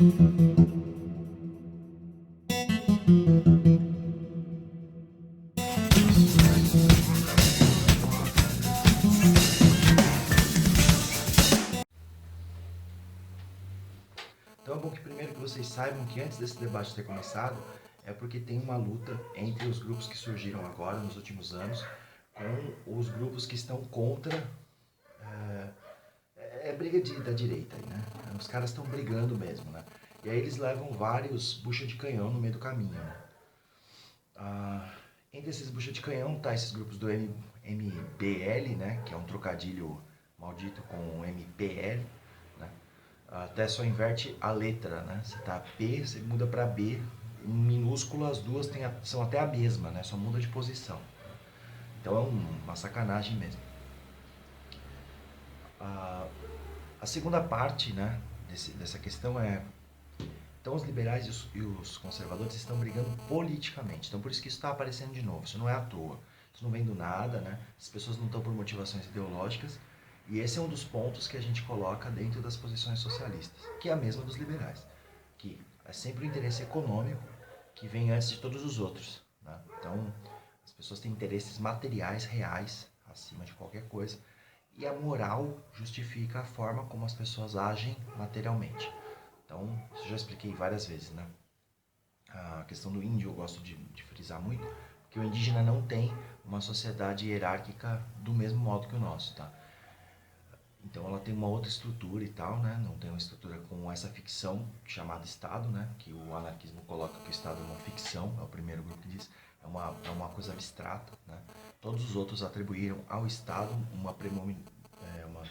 Então é bom que primeiro que vocês saibam que antes desse debate ter começado, é porque tem uma luta entre os grupos que surgiram agora, nos últimos anos, com os grupos que estão contra. É briga da direita aí, né? Os caras estão brigando mesmo, né? E aí eles levam vários bucha de canhão no meio do caminho, né? Entre esses bucha de canhão tá esses grupos do MBL, né? Que é um trocadilho maldito com MPL, né? Até só inverte a letra, né? Você tá P, você muda para B. Em minúsculo as duas são até a mesma, né? Só muda de posição. Então é uma sacanagem mesmo. A segunda parte, né, dessa questão é... Então os liberais e os conservadores estão brigando politicamente. Então por isso que isso está aparecendo de novo. Isso não é à toa. Isso não vem do nada, né? As pessoas não estão por motivações ideológicas. E esse é um dos pontos que a gente coloca dentro das posições socialistas, que é a mesma dos liberais. Que é sempre o interesse econômico que vem antes de todos os outros, né? Então as pessoas têm interesses materiais reais acima de qualquer coisa. E a moral justifica a forma como as pessoas agem materialmente. Então, isso eu já expliquei várias vezes, né? A questão do índio eu gosto de frisar muito, porque o indígena não tem uma sociedade hierárquica do mesmo modo que o nosso, tá? Então ela tem uma outra estrutura e tal, né? Não tem uma estrutura com essa ficção chamada Estado, né? Que o anarquismo coloca que o Estado é uma ficção, é o primeiro grupo que diz, é uma coisa abstrata, né? Todos os outros atribuíram ao Estado uma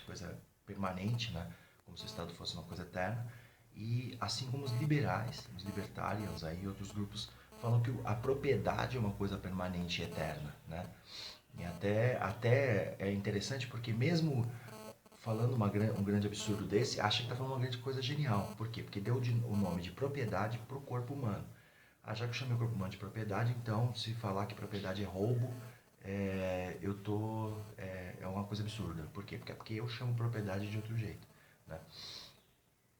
coisa permanente, né? Como se o Estado fosse uma coisa eterna. E assim como os liberais, os libertarians aí, outros grupos falam que a propriedade é uma coisa permanente e eterna, né? E até é interessante porque mesmo falando um grande absurdo desse, acha que está falando uma grande coisa genial. Por quê? Porque deu o nome de propriedade para o corpo humano. Já que eu chamei o corpo humano de propriedade, então se falar que propriedade é roubo, é uma coisa absurda. Por quê? Porque eu chamo propriedade de outro jeito, né?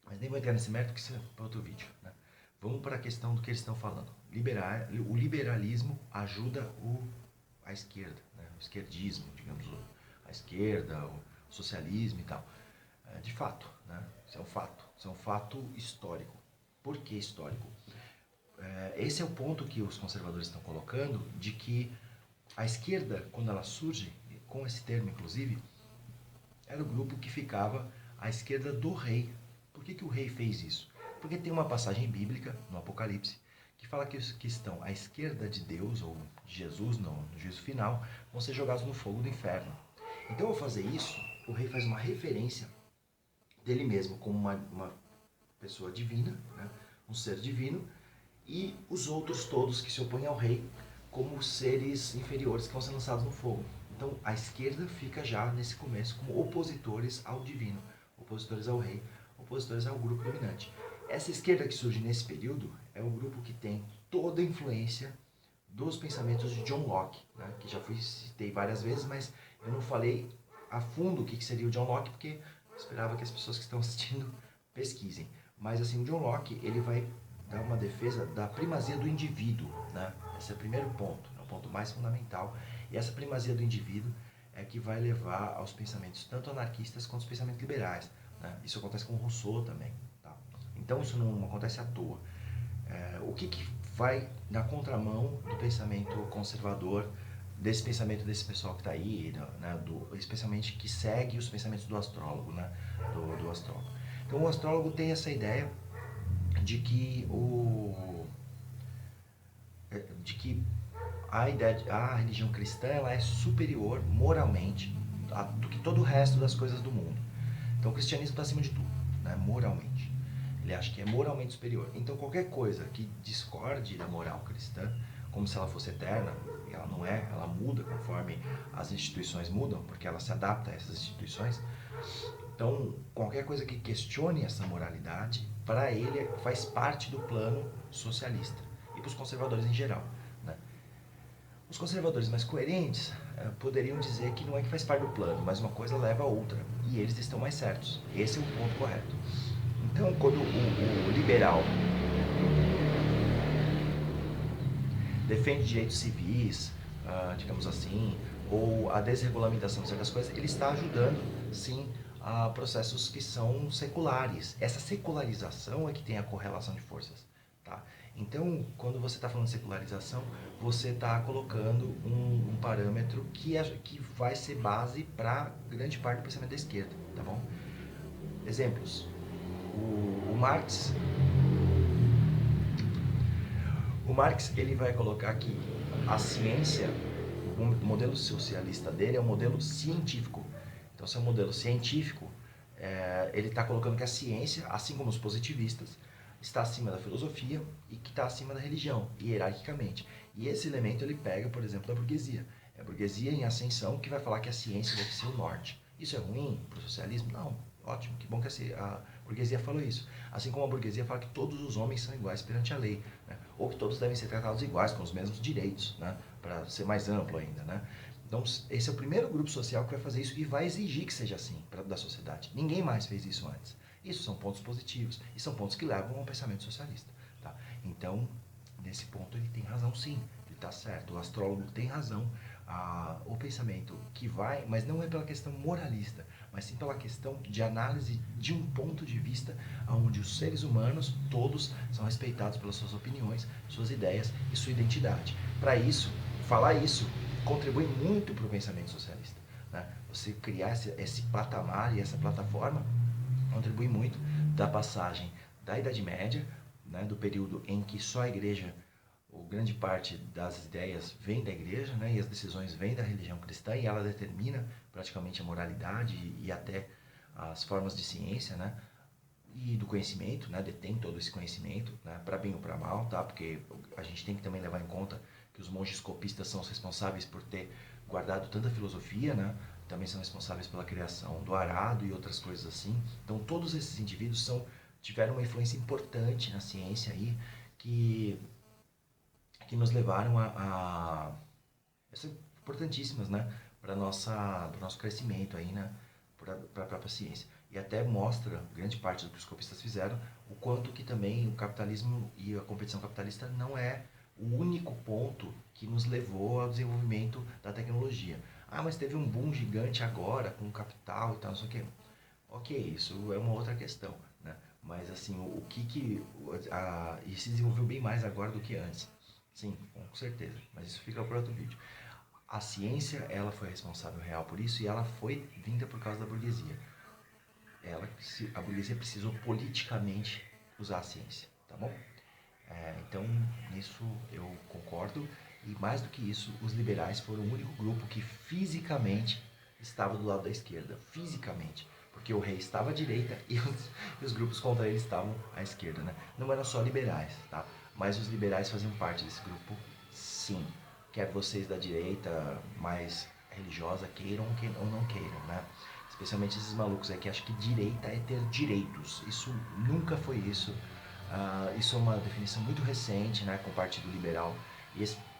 Mas nem vou entrar nesse mérito, que isso é para outro vídeo, né? Vamos para a questão do que eles estão falando. O liberalismo ajuda a esquerda, né? O esquerdismo, digamos, a esquerda, o socialismo e tal. De fato, né? Isso é um fato. Isso é um fato histórico. Por que histórico? Esse é o ponto que os conservadores estão colocando, de que a esquerda, quando ela surge, com esse termo inclusive, era o grupo que ficava à esquerda do rei. Por que o rei fez isso? Porque tem uma passagem bíblica, no Apocalipse, que fala que os que estão à esquerda de Deus, ou de Jesus, no juízo final, vão ser jogados no fogo do inferno. Então, ao fazer isso, o rei faz uma referência dele mesmo como uma pessoa divina, né? Um ser divino, e os outros todos que se opõem ao rei como seres inferiores que vão ser lançados no fogo. Então a esquerda fica já nesse começo como opositores ao divino, opositores ao rei, opositores ao grupo dominante. Essa esquerda que surge nesse período é o grupo que tem toda a influência dos pensamentos de John Locke, né? Que já citei várias vezes, mas eu não falei a fundo o que seria o John Locke, porque eu esperava que as pessoas que estão assistindo pesquisem. Mas assim, o John Locke, ele vai dar uma defesa da primazia do indivíduo, né? Esse é o primeiro ponto, é o ponto mais fundamental. E essa primazia do indivíduo é que vai levar aos pensamentos tanto anarquistas quanto os pensamentos liberais, né? Isso acontece com Rousseau também, tá? Então isso não acontece à toa. O que vai na contramão do pensamento conservador, desse pensamento desse pessoal que está aí, né, especialmente que segue os pensamentos do astrólogo, né, do astrólogo. Então o astrólogo tem essa ideia de que a religião cristã ela é superior moralmente do que todo o resto das coisas do mundo. Então o cristianismo está acima de tudo, né, moralmente. Ele acha que é moralmente superior. Então qualquer coisa que discorde da moral cristã, como se ela fosse eterna, e ela não é, ela muda conforme as instituições mudam, porque ela se adapta a essas instituições. Então, qualquer coisa que questione essa moralidade, para ele faz parte do plano socialista. E para os conservadores em geral, né? Os conservadores mais coerentes poderiam dizer que não é que faz parte do plano, mas uma coisa leva a outra. E eles estão mais certos. Esse é o ponto correto. Então, quando o liberal defende direitos civis, digamos assim, ou a desregulamentação de certas coisas, ele está ajudando, sim, a processos que são seculares. Essa secularização é que tem a correlação de forças, tá? Então, quando você está falando de secularização, você está colocando um parâmetro que vai ser base para grande parte do pensamento da esquerda, tá bom? Exemplos. O Marx, ele vai colocar que a ciência, o modelo socialista dele é um modelo científico. Então, se é um modelo científico, ele está colocando que a ciência, assim como os positivistas, está acima da filosofia e que está acima da religião, hierarquicamente. E esse elemento ele pega, por exemplo, da burguesia. É a burguesia em ascensão que vai falar que a ciência deve ser o norte. Isso é ruim para o socialismo? Não. Ótimo, que bom que a burguesia falou isso. Assim como a burguesia fala que todos os homens são iguais perante a lei, né? Ou que todos devem ser tratados iguais, com os mesmos direitos, né? Para ser mais amplo ainda, né? Então, esse é o primeiro grupo social que vai fazer isso e vai exigir que seja assim da sociedade. Ninguém mais fez isso antes. Isso são pontos positivos e são pontos que levam ao pensamento socialista. Tá? Então, nesse ponto, ele tem razão sim, ele está certo. O astrólogo tem razão. O pensamento que vai, mas não é pela questão moralista, mas sim pela questão de análise de um ponto de vista onde os seres humanos, todos, são respeitados pelas suas opiniões, suas ideias e sua identidade. Para isso, falar isso contribui muito para o pensamento socialista. Né? Você criar esse patamar e essa plataforma contribui muito da passagem da Idade Média, né, do período em que só a igreja, ou grande parte das ideias vem da igreja, né, e as decisões vêm da religião cristã, e ela determina praticamente a moralidade e até as formas de ciência, né, e do conhecimento, né, detém todo esse conhecimento, né, para bem ou para mal, tá? Porque a gente tem que também levar em conta que os monges copistas são os responsáveis por ter guardado tanta filosofia, né? Também são responsáveis pela criação do arado e outras coisas assim. Então todos esses indivíduos tiveram uma influência importante na ciência aí que nos levaram são importantíssimas, né, para o nosso crescimento aí, né, para a própria ciência. E até mostra, grande parte do que os copistas fizeram, o quanto que também o capitalismo e a competição capitalista não é o único ponto que nos levou ao desenvolvimento da tecnologia. Ah, mas teve um boom gigante agora com o capital e tal, não sei o quê. Ok, isso é uma outra questão, né? Mas assim, e se desenvolveu bem mais agora do que antes. Sim, com certeza, mas isso fica para outro vídeo. A ciência, ela foi responsável real por isso e ela foi vinda por causa da burguesia. A burguesia precisou politicamente usar a ciência, tá bom? Então, nisso eu concordo. E mais do que isso, os liberais foram o único grupo que fisicamente estava do lado da esquerda. Fisicamente. Porque o rei estava à direita e os grupos contra ele estavam à esquerda, né? Não eram só liberais, tá? Mas os liberais faziam parte desse grupo, sim. Quer vocês da direita mais religiosa queiram ou não queiram, né? Especialmente esses malucos aí que acham que direita é ter direitos. Isso nunca foi isso. Isso é uma definição muito recente, né, com o Partido Liberal,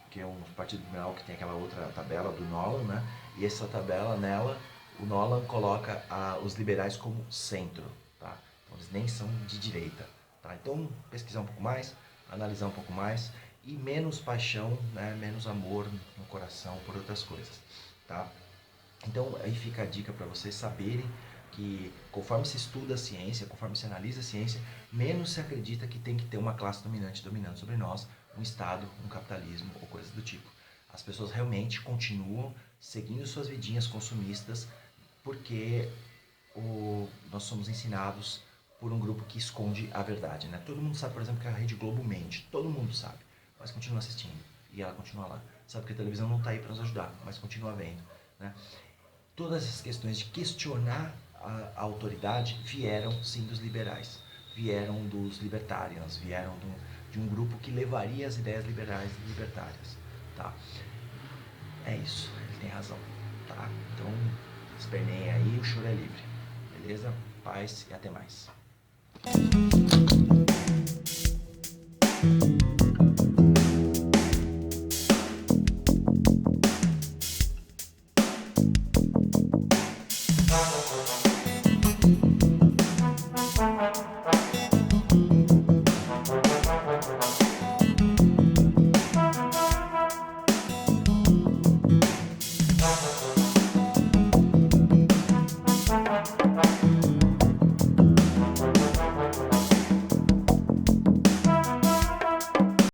que é um Partido Liberal que tem aquela outra tabela do Nolan, né, e essa tabela, nela, o Nolan coloca os liberais como centro, tá? Então eles nem são de direita, tá? Então pesquisar um pouco mais, analisar um pouco mais e menos paixão, né, menos amor no coração por outras coisas, tá? Então aí fica a dica para vocês saberem que conforme se estuda a ciência, conforme se analisa a ciência, menos se acredita que tem que ter uma classe dominante dominando sobre nós, um Estado, um capitalismo ou coisas do tipo. As pessoas realmente continuam seguindo suas vidinhas consumistas porque nós somos ensinados por um grupo que esconde a verdade, né? Todo mundo sabe, por exemplo, que a Rede Globo mente, todo mundo sabe, mas continua assistindo e ela continua lá. Sabe que a televisão não está aí para nos ajudar, mas continua vendo, né? Todas essas questões de questionar a autoridade vieram sim dos liberais, vieram dos libertarians, vieram de um grupo que levaria as ideias liberais e libertárias, tá? É isso, ele tem razão, tá? Então, esperneiem aí, o choro é livre, beleza? Paz e até mais.